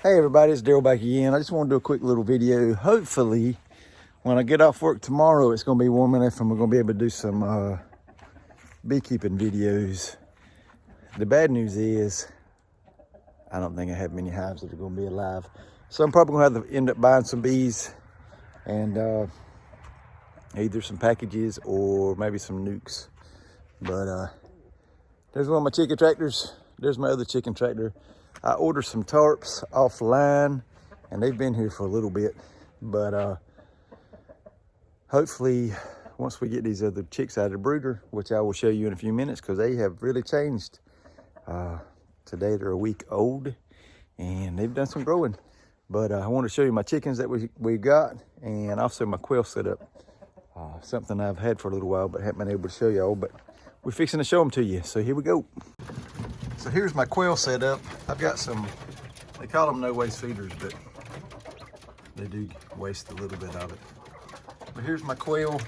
Hey everybody, it's Daryl back again. I just want to do a quick little video. Hopefully, when I get off work tomorrow, it's going to be warm enough and we're going to be able to do some beekeeping videos. The bad news is, I don't think I have many hives that are going to be alive. So I'm probably going to have to end up buying some bees and either some packages or maybe some nukes. But there's one of my chicken tractors. There's my other chicken tractor. I ordered some tarps offline and they've been here for a little bit, but hopefully once we get these other chicks out of the brooder, which I will show you in a few minutes because they have really changed. Today they're a week old and they've done some growing, but I want to show you my chickens that we got and also my quail setup. Something I've had for a little while but haven't been able to show y'all, but we're fixing to show them to you, so here we go. So here's my quail setup. I've got some, they call them no waste feeders, but they do waste a little bit of it. But here's my quail.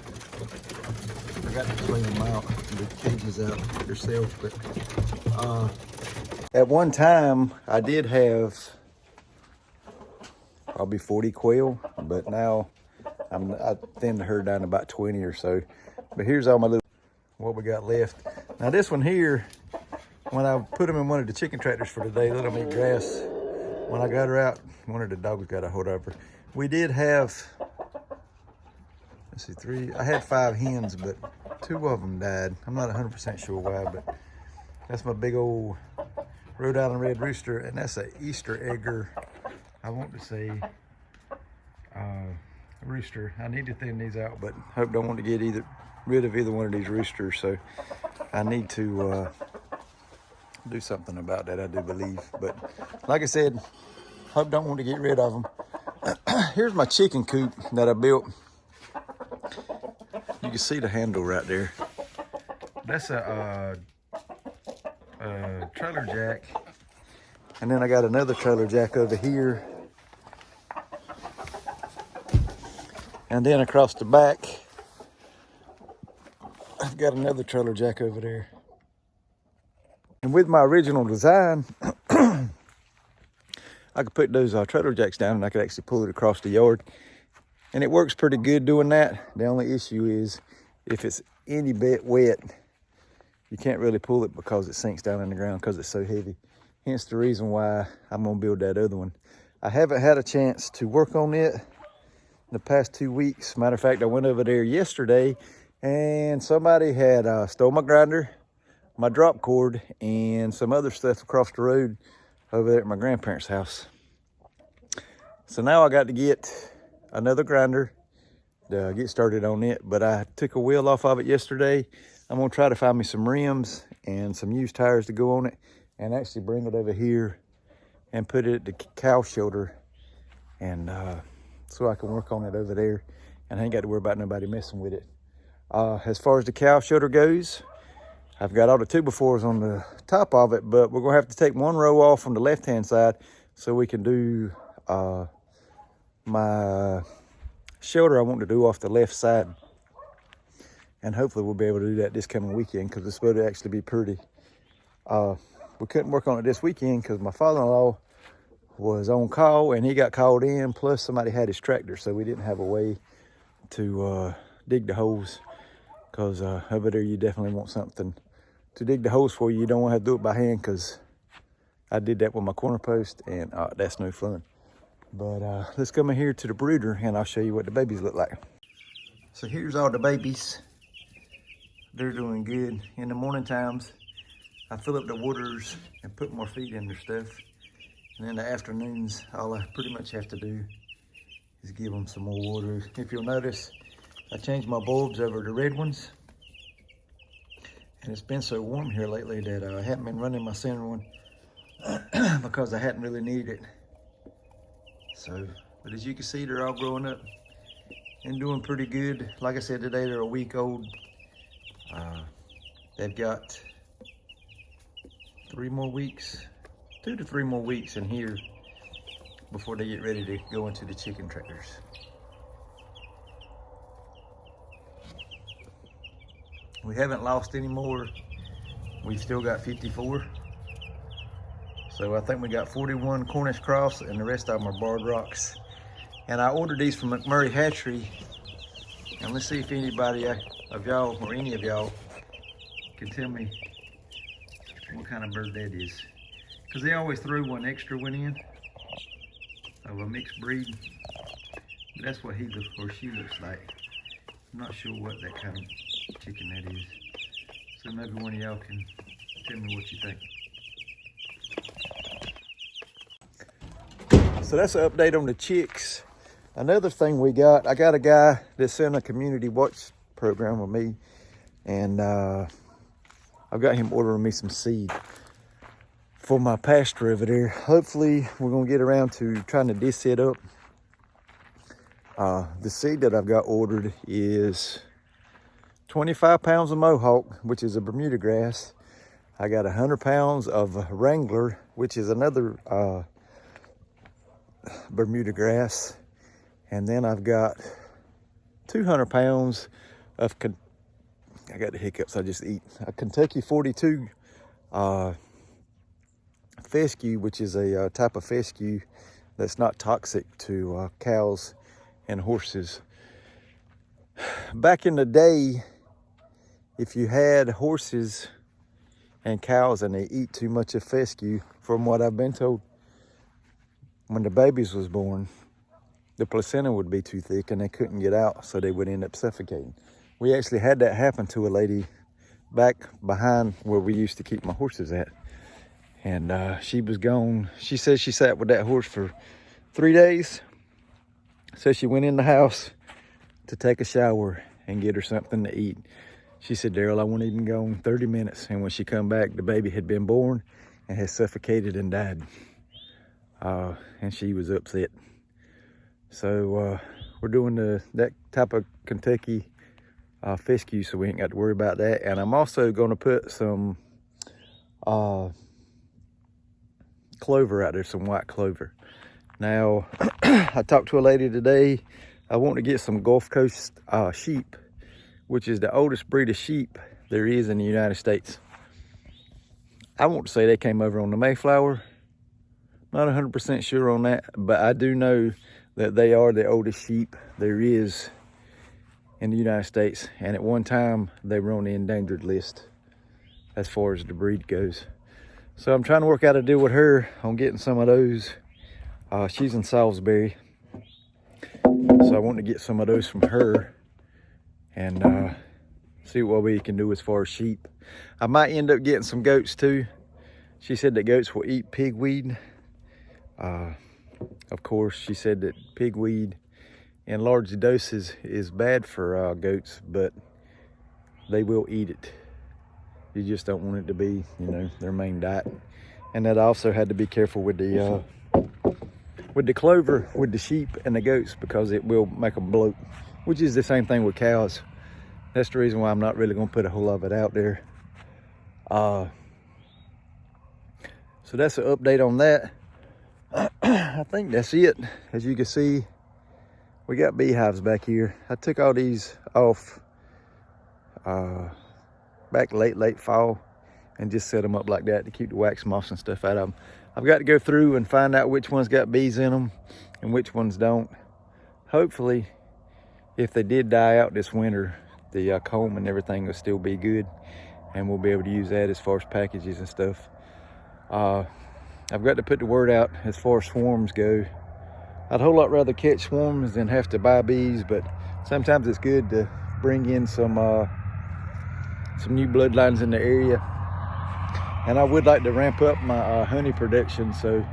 I got to clean them out, the cages out yourself. But at one time I did have probably 40 quail, but now I thinned the herd down to about 20 or so. But here's all my little, what we got left. Now this one here, when I put them in one of the chicken tractors for today, let them eat grass. When I got her out, one of the dogs got a hold of her. We did have, let's see, I had 5 hens, but 2 of them died. I'm not 100% sure why, but that's my big old Rhode Island red rooster, and that's an Easter egger. I want to say rooster. I need to thin these out, but hope don't want to get rid of either one of these roosters, so I need to do something about that, I do believe. But like I said, hope don't want to get rid of them. Here's my chicken coop that I built. You can see the handle right there. That's a trailer jack. And then I got another trailer jack over here. And then across the back, I've got another trailer jack over there. And with my original design, I could put those trailer jacks down and I could actually pull it across the yard. And it works pretty good doing that. The only issue is if it's any bit wet, you can't really pull it because it sinks down in the ground because it's so heavy. Hence the reason why I'm gonna build that other one. I haven't had a chance to work on it in the past 2 weeks. Matter of fact, I went over there yesterday and somebody had stole my grinder, my drop cord, and some other stuff across the road over there at my grandparents' house. So now I got to get another grinder to get started on it, but I took a wheel off of it yesterday. I'm gonna try to find me some rims and some used tires to go on it and actually bring it over here and put it at the cow shelter, and so I can work on it over there and I ain't got to worry about nobody messing with it. As far as the cow shelter goes, I've got all the 2x4s on the top of it, but we're gonna have to take one row off on the left-hand side so we can do my shelter I want to do off the left side. And hopefully we'll be able to do that this coming weekend because it's supposed to actually be pretty. We couldn't work on it this weekend because my father-in-law was on call and he got called in, plus somebody had his tractor, so we didn't have a way to dig the holes. Because over there you definitely want something to dig the holes for you. You don't want to have to do it by hand because I did that with my corner post and that's no fun. But let's come in here to the brooder and I'll show you what the babies look like. So here's all the babies. They're doing good. In the morning times, I fill up the waters and put more feed in their stuff. And in the afternoons, all I pretty much have to do is give them some more water. If you'll notice, I changed my bulbs over to red ones. And it's been so warm here lately that I haven't been running my center one because I hadn't really needed it. So, but as you can see, they're all growing up and doing pretty good. Like I said, today they're a week old. They've got 3 more weeks, 2 to 3 more weeks in here before they get ready to go into the chicken tractors. We haven't lost any more. We've still got 54. So I think we got 41 Cornish cross and the rest of them are barred rocks. And I ordered these from McMurray Hatchery. And let's see if anybody of y'all or any of y'all can tell me what kind of bird that is. Because they always throw one extra one in of a mixed breed. But that's what he or she looks like. I'm not sure what that kind of chicken that is. So maybe one of y'all can tell me what you think. So that's an update on the chicks. Another thing we got, I got a guy that's in a community watch program with me, and I've got him ordering me some seed for my pasture over there. Hopefully we're gonna get around to trying to disc it up. The seed that I've got ordered is 25 pounds of Mohawk, which is a Bermuda grass. I got 100 pounds of Wrangler, which is another Bermuda grass. And then I've got 200 pounds of, I got the hiccups, I just eat, a Kentucky 42 fescue, which is a type of fescue that's not toxic to cows and horses. Back in the day, if you had horses and cows and they eat too much of fescue, from what I've been told, when the babies was born, the placenta would be too thick and they couldn't get out, so they would end up suffocating. We actually had that happen to a lady back behind where we used to keep my horses at. And she was gone. She said she sat with that horse for 3 days. So she went in the house to take a shower and get her something to eat. She said, Daryl, I wasn't even gone 30 minutes. And when she come back, the baby had been born and had suffocated and died. And she was upset. So we're doing that type of Kentucky fescue, so we ain't got to worry about that. And I'm also gonna put some clover out there, some white clover. Now, I talked to a lady today. I want to get some Gulf Coast sheep, which is the oldest breed of sheep there is in the United States. I want to say they came over on the Mayflower. Not 100% sure on that, but I do know that they are the oldest sheep there is in the United States. And at one time, they were on the endangered list as far as the breed goes. So I'm trying to work out a deal with her on getting some of those. She's in Salisbury. So I want to get some of those from her and see what we can do as far as sheep. I might end up getting some goats too. She said that goats will eat pigweed. Of course, she said that pigweed in large doses is bad for goats, but they will eat it. You just don't want it to be, you know, their main diet. And that I also had to be careful with the clover, with the sheep and the goats, because it will make them bloat, which is the same thing with cows. That's the reason why I'm not really gonna put a whole lot of it out there. So that's an update on that. I think that's it. As you can see, we got beehives back here. I took all these off back late fall and just set them up like that to keep the wax moths and stuff out of them. I've got to go through and find out which ones got bees in them and which ones don't. Hopefully, if they did die out this winter, the comb and everything will still be good, and we'll be able to use that as far as packages and stuff. I've got to put the word out as far as swarms go. I'd a whole lot rather catch swarms than have to buy bees, but sometimes it's good to bring in some new bloodlines in the area. And I would like to ramp up my honey production, so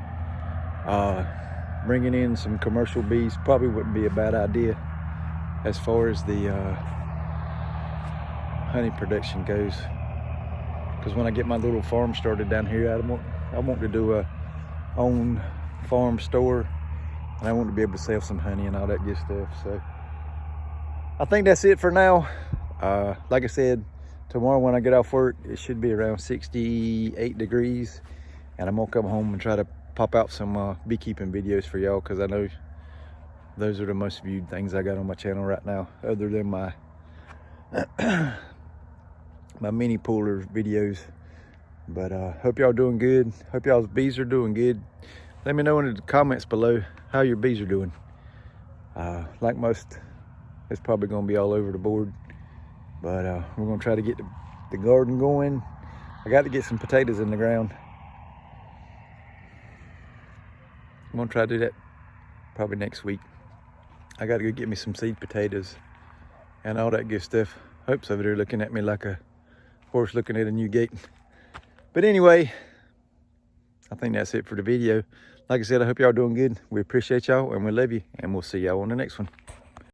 bringing in some commercial bees probably wouldn't be a bad idea as far as the honey production goes. Because when I get my little farm started down here, I want to do a own farm store, and I want to be able to sell some honey and all that good stuff. So I think that's it for now. Like I said, tomorrow when I get off work, it should be around 68 degrees, and I'm gonna come home and try to pop out some beekeeping videos for y'all, because I know those are the most viewed things I got on my channel right now, other than my my mini pooler videos. But hope y'all doing good. Hope y'all's bees are doing good. Let me know in the comments below how your bees are doing. Like most, it's probably gonna be all over the board. But we're gonna try to get the garden going. I got to get some potatoes in the ground. I'm gonna try to do that probably next week. I gotta go get me some seed potatoes and all that good stuff. Hope's over there looking at me like a horse looking at a new gate. But anyway, I think that's it for the video. Like I said, I hope y'all doing good. We appreciate y'all and we love you, and we'll see y'all on the next one.